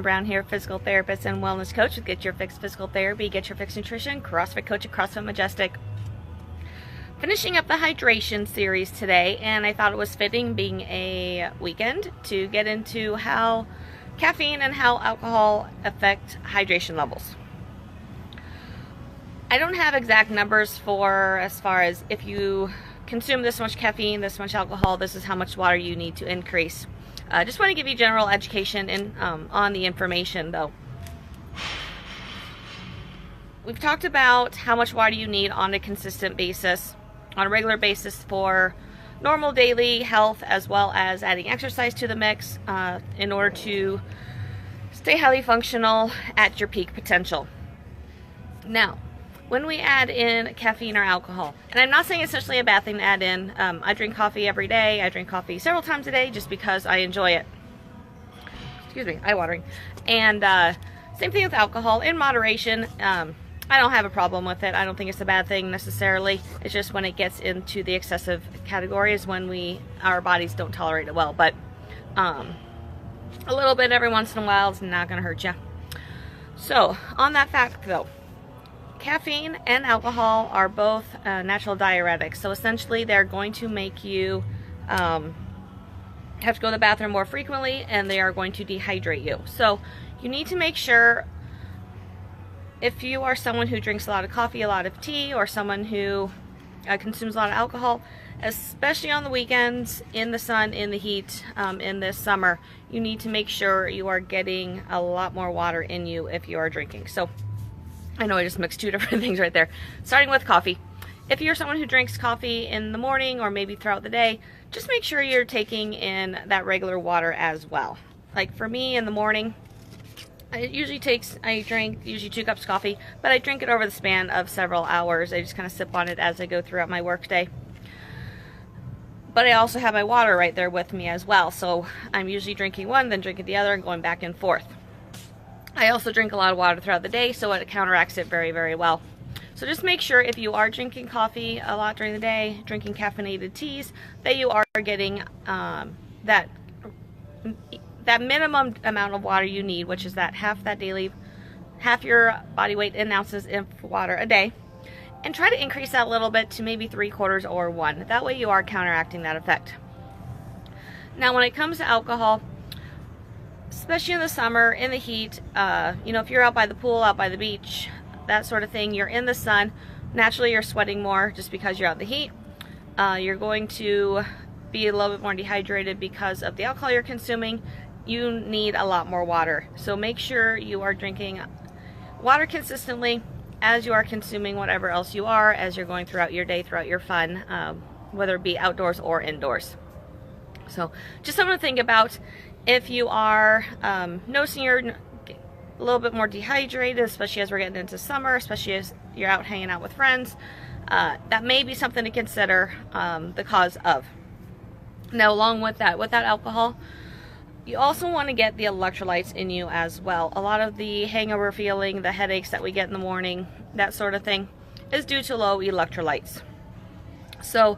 Brown here, physical therapist and wellness coach with Get Your Fix Physical Therapy, Get Your Fix Nutrition, CrossFit coach at CrossFit Majestic. Finishing up the hydration series today, and I thought it was fitting, being a weekend, to get into how caffeine and how alcohol affect hydration levels. I don't have exact numbers for as far as if you consume this much caffeine, this much alcohol, this is how much water you need to increase. Just want to give you general education on the information though. We've talked about how much water you need on a consistent basis, on a regular basis for normal daily health, as well as adding exercise to the mix in order to stay highly functional at your peak potential. Now, when we add in caffeine or alcohol, and I'm not saying it's necessarily a bad thing to add in. I drink coffee every day. I drink coffee several times a day just because I enjoy it. Excuse me, eye watering. And same thing with alcohol, in moderation. I don't have a problem with it. I don't think it's a bad thing necessarily. It's just when it gets into the excessive category is when our bodies don't tolerate it well. But a little bit every once in a while is not going to hurt you. So on that fact though, caffeine and alcohol are both natural diuretics. So essentially they're going to make you have to go to the bathroom more frequently, and they are going to dehydrate you. So you need to make sure, if you are someone who drinks a lot of coffee, a lot of tea, or someone who consumes a lot of alcohol, especially on the weekends, in the sun, in the heat, in this summer, you need to make sure you are getting a lot more water in you if you are drinking. So I know I just mixed two different things right there. Starting with coffee. If you're someone who drinks coffee in the morning or maybe throughout the day, just make sure you're taking in that regular water as well. Like for me in the morning, I drink usually 2 cups of coffee, but I drink it over the span of several hours. I just kind of sip on it as I go throughout my work day. But I also have my water right there with me as well. So I'm usually drinking one, then drinking the other, and going back and forth. I also drink a lot of water throughout the day, so it counteracts it very, very well. So just make sure, if you are drinking coffee a lot during the day, drinking caffeinated teas, that you are getting that minimum amount of water you need, which is that half your body weight in ounces of water a day. And try to increase that a little bit to maybe 3/4 or 1. That way you are counteracting that effect. Now when it comes to alcohol, especially in the summer, in the heat, if you're out by the pool, out by the beach, that sort of thing, you're in the sun, naturally you're sweating more just because you're out in the heat. You're going to be a little bit more dehydrated because of the alcohol you're consuming. You need a lot more water. So make sure you are drinking water consistently as you are consuming whatever else you are, as you're going throughout your day, throughout your fun, whether it be outdoors or indoors. So just something to think about. If you are noticing you're a little bit more dehydrated, especially as we're getting into summer, especially as you're out hanging out with friends, that may be something to consider the cause of. Now, along with that alcohol, you also want to get the electrolytes in you as well. A lot of the hangover feeling, the headaches that we get in the morning, that sort of thing, is due to low electrolytes. So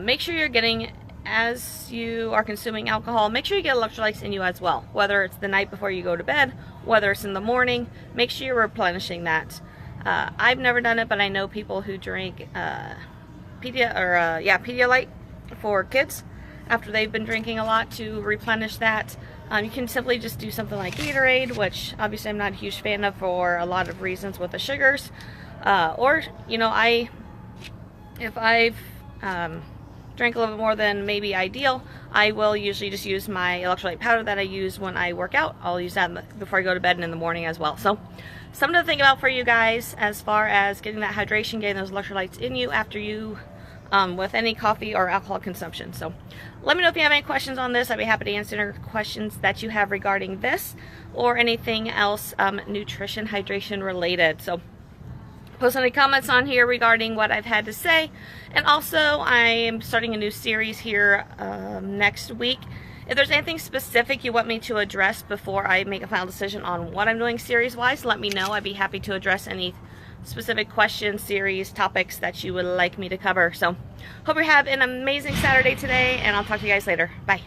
make sure you're getting, as you are consuming alcohol, make sure you get electrolytes in you as well. Whether it's the night before you go to bed, whether it's in the morning, make sure you're replenishing that. I've never done it, but I know people who drink Pedialyte for kids after they've been drinking a lot to replenish that. You can simply just do something like Gatorade, which obviously I'm not a huge fan of for a lot of reasons with the sugars. Or, if I've drank a little bit more than maybe ideal, I will usually just use my electrolyte powder that I use when I work out. I'll use that before I go to bed and in the morning as well. So something to think about for you guys as far as getting that hydration, getting those electrolytes in you after you with any coffee or alcohol consumption. So let me know if you have any questions on this. I'd be happy to answer questions that you have regarding this or anything else nutrition, hydration related. So post any comments on here regarding what I've had to say. And also, I am starting a new series here next week. If there's anything specific you want me to address before I make a final decision on what I'm doing series-wise, let me know. I'd be happy to address any specific questions, series, topics that you would like me to cover. So, hope you have an amazing Saturday today, and I'll talk to you guys later. Bye.